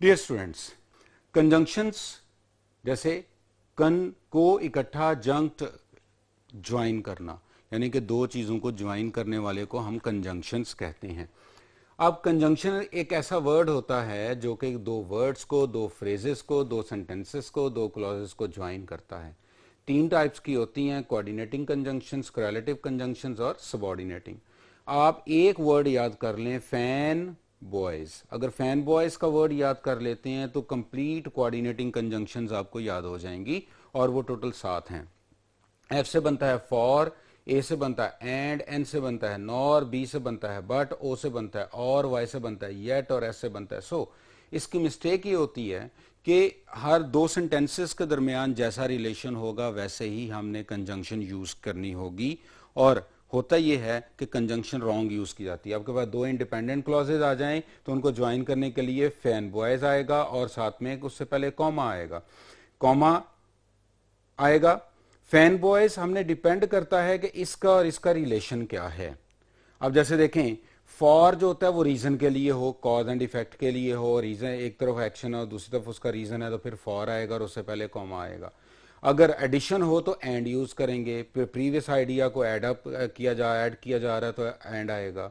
Dear students, conjunctions जैसे कन को इकट्ठा जंक्ट ज्वाइन करना, यानी कि दो चीज़ों को ज्वाइन करने वाले को हम कंजंक्शंस कहते हैं। अब कंजंक्शन एक ऐसा वर्ड होता है जो कि दो वर्ड्स को, दो फ्रेजेस को, दो सेंटेंसेस को, दो क्लॉजेस को ज्वाइन करता है। तीन टाइप्स की होती हैं, कोऑर्डिनेटिंग कंजंक्शंस, कोरिलेटिव कंजंक्शंस और सबऑर्डिनेटिंग। आप एक वर्ड याद कर लें, फैन बॉयज। अगर फैन बॉयज का वर्ड याद कर लेते हैं तो कंप्लीट कोऑर्डिनेटिंग कंजंक्शंस आपको याद हो जाएंगी, और वो टोटल 7 हैं। एफ से बनता है फॉर, ए से बनता है एंड, एन से बनता है नॉर, बी से बनता है बट, ओ से बनता है और, वाई से बनता है येट और एस से बनता है सो। इसकी मिस्टेक ये होती है कि हर दो सेंटेंसेस के दरमियान जैसा रिलेशन होगा वैसे ही हमने कंजंक्शन यूज करनी होगी, और होता यह है कि कंजंक्शन रॉन्ग यूज की जाती है। आपके पास दो इंडिपेंडेंट क्लॉजेज आ जाएं तो उनको ज्वाइन करने के लिए फैन बॉयज आएगा और साथ में उससे पहले कॉमा आएगा, कॉमा आएगा। फैन बॉयज हमने डिपेंड करता है कि इसका और इसका रिलेशन क्या है। अब जैसे देखें, फॉर जो होता है वो रीजन के लिए हो, कॉज एंड इफेक्ट के लिए हो, रीजन एक तरफ एक्शन है और दूसरी तरफ उसका रीजन है तो फिर फॉर आएगा और उससे पहले कॉमा आएगा। अगर एडिशन हो तो एंड यूज करेंगे, प्रीवियस आइडिया को ऐड किया जा रहा है तो एंड आएगा।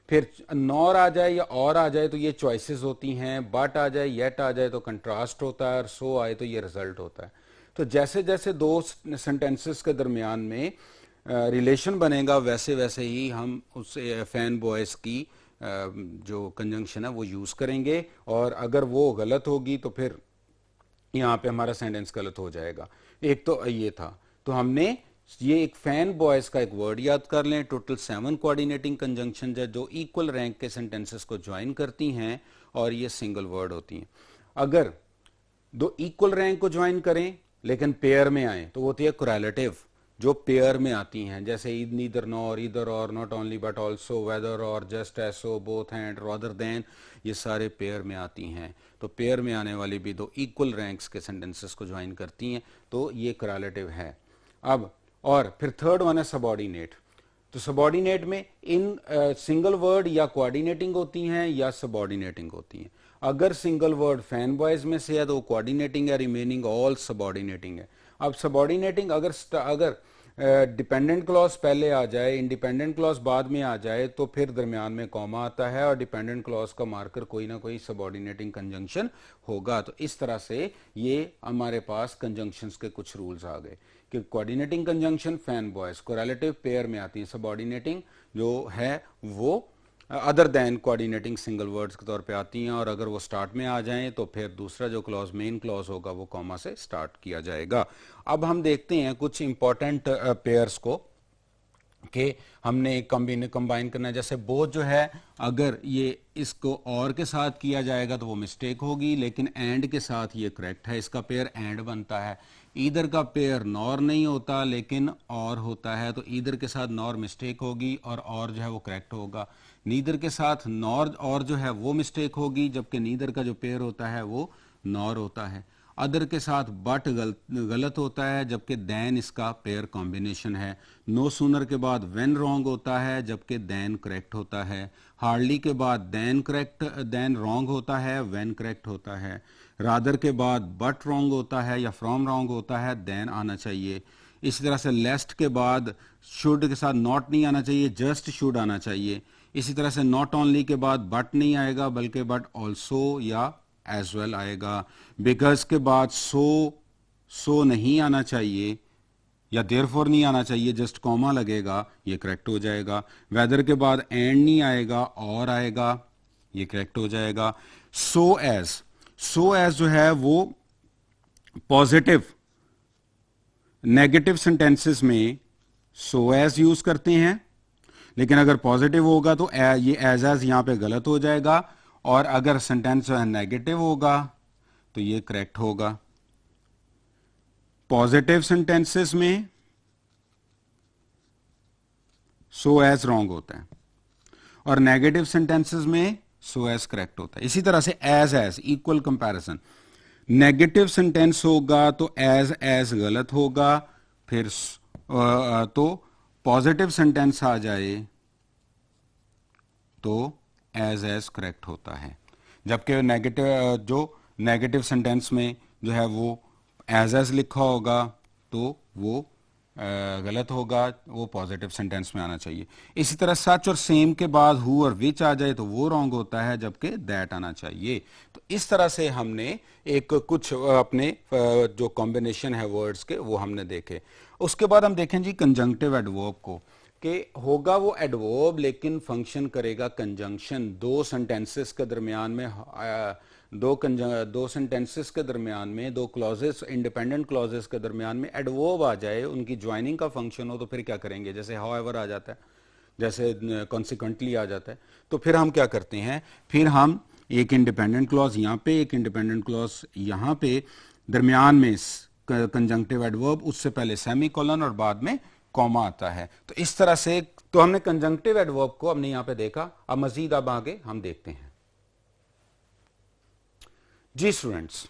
फिर नॉर आ जाए या और आ जाए तो ये चॉइसेस होती हैं, बट आ जाए येट आ जाए तो कंट्रास्ट होता है, और सो आए तो ये रिजल्ट होता है। तो जैसे जैसे दो सेंटेंसेस के दरमियान में रिलेशन बनेगा वैसे वैसे ही हम उस फैन बॉयज की जो कंजंक्शन है वो यूज करेंगे, और अगर वो गलत होगी तो फिर यहाँ पे हमारा सेंटेंस गलत हो जाएगा। एक तो ये था, तो हमने ये एक फैन बॉयज का एक वर्ड याद कर लें। टोटल 7 कोऑर्डिनेटिंग कंजंक्शन है जो इक्वल रैंक के सेंटेंसेस को ज्वाइन करती हैं, और ये सिंगल वर्ड होती हैं। अगर दो इक्वल रैंक को ज्वाइन करें लेकिन पेयर में आए तो वो होती है कोरिलेटिव, जो पेयर में आती हैं, जैसे neither nor, either or, not only but also, whether or, just as so, both and, rather than, ये सारे पेयर में आती हैं। तो पेयर में आने वाली भी दो इक्वल रैंक्स के सेंटेंसेस को ज्वाइन करती हैं, तो ये कोरिलेटिव है। अब और फिर थर्ड वन है सबऑर्डिनेट। तो सबऑर्डिनेट में इन सिंगल वर्ड या कोऑर्डिनेटिंग होती हैं या सबऑर्डिनेटिंग होती हैं। अगर सिंगल वर्ड फैन बॉयज में से है तो कोऑर्डिनेटिंग है, रिमेनिंग ऑल सबऑर्डिनेटिंग है। अब सबऑर्डिनेटिंग अगर डिपेंडेंट क्लॉज पहले आ जाए, इंडिपेंडेंट क्लॉज बाद में आ जाए तो फिर दरमियान में कॉमा आता है, और डिपेंडेंट क्लॉज का मार्कर कोई ना कोई सबऑर्डिनेटिंग कंजंक्शन होगा। तो इस तरह से ये हमारे पास कंजंक्शंस के कुछ रूल्स आ गए कि coordinating conjunction fan boys, correlative pair में आती है, सबऑर्डिनेटिंग जो है वो other than coordinating single words के तौर पे आती हैं, और अगर वो स्टार्ट में आ जाएं तो फिर दूसरा जो क्लॉज मेन क्लॉज होगा वो कॉमा से स्टार्ट किया जाएगा। अब हम देखते हैं कुछ इंपॉर्टेंट पेयर्स को कि हमने कंबाइन करना है। जैसे बोथ जो है, अगर ये इसको और के साथ किया जाएगा तो वो मिस्टेक होगी, लेकिन एंड के साथ ये करेक्ट है, इसका पेयर एंड बनता है। ईदर का पेयर नॉर नहीं होता लेकिन और होता है, तो ईदर के साथ नॉर मिस्टेक होगी और जो है वो करेक्ट होगा। नीदर के साथ नॉर और जो है वो मिस्टेक होगी, जबकि नीदर का जो पेयर होता है वो नॉर होता है। अदर के साथ बट गलत होता है, जबकि देन इसका पेयर कॉम्बिनेशन है। नो सूनर के बाद व्हेन रॉन्ग होता है, जबकि देन करेक्ट होता है। हार्डली के बाद देन रॉन्ग होता है, व्हेन करेक्ट होता है। रादर के बाद बट रॉन्ग होता है या फ्रॉम रॉन्ग होता है, देन आना चाहिए। इसी तरह से लेस्ट के बाद शुड के साथ नॉट नहीं आना चाहिए, जस्ट शुड आना चाहिए। इसी तरह से नॉट ओनली के बाद बट नहीं आएगा बल्कि बट ऑल्सो या एज वेल आएगा। बिकॉज के बाद सो नहीं आना चाहिए या देयरफॉर नहीं आना चाहिए, जस्ट कॉमा लगेगा, ये करेक्ट हो जाएगा। वेदर के बाद एंड नहीं आएगा और आएगा, ये करेक्ट हो जाएगा। सो एज जो है वो पॉजिटिव नेगेटिव सेंटेंसेस में सो एज यूज करते हैं, लेकिन अगर पॉजिटिव होगा तो ये एज यहां पे गलत हो जाएगा, और अगर सेंटेंस जो है नेगेटिव होगा तो ये करेक्ट होगा। पॉजिटिव सेंटेंसेस में सो एज रॉन्ग होता है और नेगेटिव सेंटेंसेस में सो एज करेक्ट होता है। इसी तरह से as equal comparison, negative sentence होगा तो एज गलत होगा, फिर तो पॉजिटिव सेंटेंस आ जाए तो एज करेक्ट होता है। जबकि नेगेटिव सेंटेंस में जो है वो एज लिखा होगा तो वो गलत होगा, वो पॉजिटिव सेंटेंस में आना चाहिए। इसी तरह सच और सेम के बाद हु और विच आ जाए तो वो रॉन्ग होता है, जबकि दैट आना चाहिए। तो इस तरह से हमने एक कुछ अपने जो कॉम्बिनेशन है वर्ड्स के वो हमने देखे। उसके बाद हम देखें जी कंजंक्टिव एडवर्ब को, कि होगा वो एडवर्ब लेकिन फंक्शन करेगा कंजंक्शन। दो सेंटेंसेस के दरमियान में दो सेंटेंसेस के दरमियान में, दो क्लॉजेस, इंडिपेंडेंट क्लॉजेस के दरमियान में एडवर्ब आ जाए, उनकी ज्वाइनिंग का फंक्शन हो, तो फिर क्या करेंगे? जैसे हाउएवर आ जाता है, जैसे कॉन्सिक्वेंटली आ जाता है, तो फिर हम क्या करते हैं? फिर हम एक इंडिपेंडेंट क्लॉज यहाँ पे, एक इंडिपेंडेंट क्लॉज यहाँ पे, दरमियान में कंजंक्टिव एडवर्ब, उससे पहले सेमीकोलन और बाद में कॉमा आता है। तो इस तरह से तो हमने कंजंक्टिव एडवर्ब को हमने यहां पे देखा। अब मजीद अब आगे हम देखते हैं जी स्टूडेंट्स।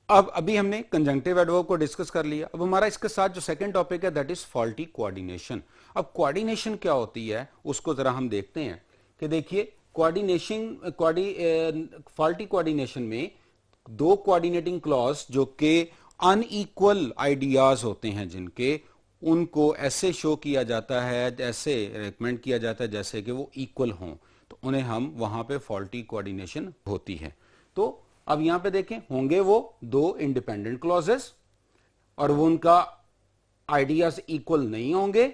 अब अभी हमने कंजंक्टिव एडवर्ब को डिस्कस कर लिया। अब हमारा इसके साथ जो सेकंड टॉपिक है दैट इज फॉल्टी कोऑर्डिनेशन। अब कोऑर्डिनेशन क्या होती है उसको जरा हम देखते हैं कि देखिए फॉल्टी कोऑर्डिनेशन में दो कोऑर्डिनेटिंग क्लॉज जो कि अनइक्वल आइडियाज होते हैं जिनके, उनको ऐसे शो किया जाता है, ऐसे रेकमेंड किया जाता है जैसे कि वो इक्वल हों, तो उन्हें हम वहां पे फॉल्टी कोऑर्डिनेशन होती है। तो अब यहां पे देखें, होंगे वो दो इंडिपेंडेंट क्लॉजेस और वो उनका आइडियाज इक्वल नहीं होंगे,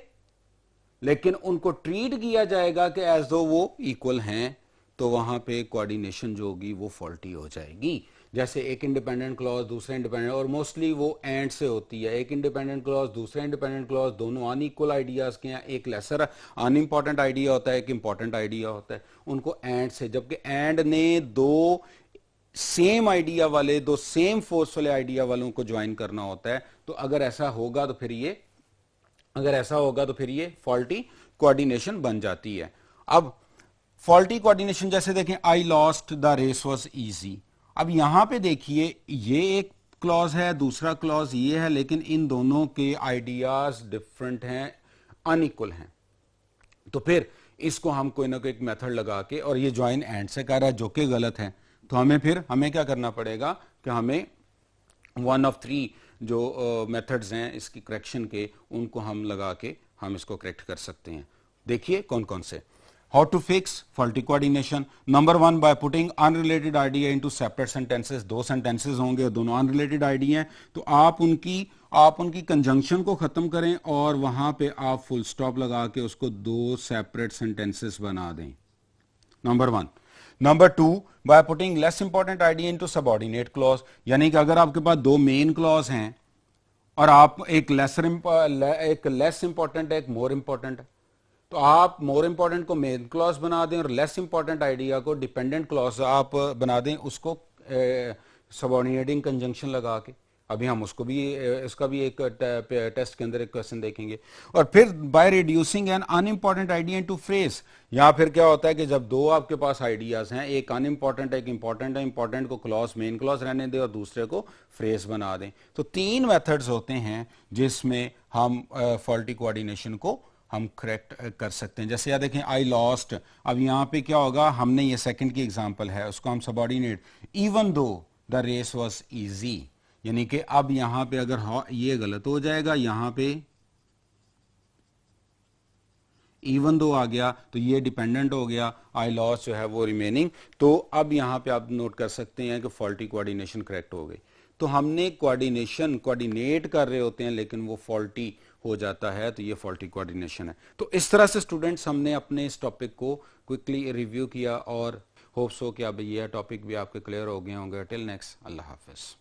लेकिन उनको ट्रीट किया जाएगा कि एज दो वो इक्वल हैं, तो वहां पे कोऑर्डिनेशन जो होगी वो फॉल्टी हो जाएगी। जैसे एक इंडिपेंडेंट क्लॉज दूसरे इंडिपेंडेंट, और मोस्टली वो एंड से होती है। एक इंडिपेंडेंट क्लॉज दूसरे इंडिपेंडेंट क्लॉज, दोनों अनइक्वल आइडियाज के हैं, एक लेसर अनइंपॉर्टेंट आइडिया होता है, एक इंपॉर्टेंट आइडिया होता है, उनको एंड से, जबकि एंड ने दो सेम आइडिया वाले, दो सेम फोर्स वाले आइडिया वालों को ज्वाइन करना होता है। तो अगर ऐसा होगा तो फिर ये फॉल्टी कोऑर्डिनेशन बन जाती है। अब फॉल्टी कोऑर्डिनेशन जैसे देखें, I lost the race was easy. अब यहां पे देखिए ये एक क्लॉज है, दूसरा क्लॉज ये है, लेकिन इन दोनों के आइडियाज डिफरेंट हैं, अनइक्वल हैं। तो फिर इसको हम कोई ना कोई मेथड लगा के, और ये ज्वाइन एंड से कर रहा है जो कि गलत है, तो हमें क्या करना पड़ेगा कि हमें वन ऑफ थ्री जो मेथड्स हैं इसकी करेक्शन के, उनको हम लगा के हम इसको करेक्ट कर सकते हैं। देखिए कौन कौन से। How to fix faulty coordination, number 1 by putting unrelated idea into separate sentences. दो सेंटेंसेस होंगे, दोनों अनरिलेटेड आइडिया हैं, तो आप उनकी कंजंक्शन को खत्म करें और वहां पे आप फुल स्टॉप लगा के उसको दो सेपरेट सेंटेंसेस बना दें, number 1। Number 2 by putting less important idea into subordinate clause, यानी कि अगर आपके पास दो मेन क्लॉज हैं और आप एक लेस इंपॉर्टेंट है, एक मोर इंपॉर्टेंट है, तो आप मोर इंपॉर्टेंट को मेन क्लॉज बना दें और लेस इंपॉर्टेंट आइडिया को डिपेंडेंट क्लॉज आप बना दें, उसको सबऑर्डिनेटिंग कंजंक्शन लगा के। अभी हम इसका भी एक टेस्ट के अंदर एक क्वेश्चन देखेंगे। और फिर by reducing an unimportant idea into phrase, या फिर क्या होता है कि जब दो आपके पास आइडियाज हैं, एक अनइंपॉर्टेंट एक इंपॉर्टेंट है, इंपॉर्टेंट को क्लॉज मेन क्लॉज रहने दें और दूसरे को फ्रेज बना दें। तो 3 मेथड्स होते हैं जिसमें हम फॉल्टी कोऑर्डिनेशन को हम करेक्ट कर सकते हैं। जैसे याद देखें आई लॉस्ट, अब यहां पे क्या होगा, हमने ये सेकंड की एग्जांपल है, उसको हम subordinate, even though the race was easy, यानी कि अब यहां पे अगर ये गलत हो जाएगा, यहां पे इवन दो आ गया तो ये डिपेंडेंट हो गया, आई लॉस्ट जो है वो रिमेनिंग। तो अब यहां पे आप नोट कर सकते हैं कि फॉल्टी कोऑर्डिनेशन करेक्ट हो गई। तो हमने कोऑर्डिनेट कर रहे होते हैं लेकिन वो फॉल्टी हो जाता है, तो ये फॉल्टी कोऑर्डिनेशन है। तो इस तरह से स्टूडेंट्स हमने अपने इस टॉपिक को क्विकली रिव्यू किया और होप्स हो कि अब ये टॉपिक भी आपके क्लियर हो गए होंगे। टिल नेक्स्ट, अल्लाह हाफिज।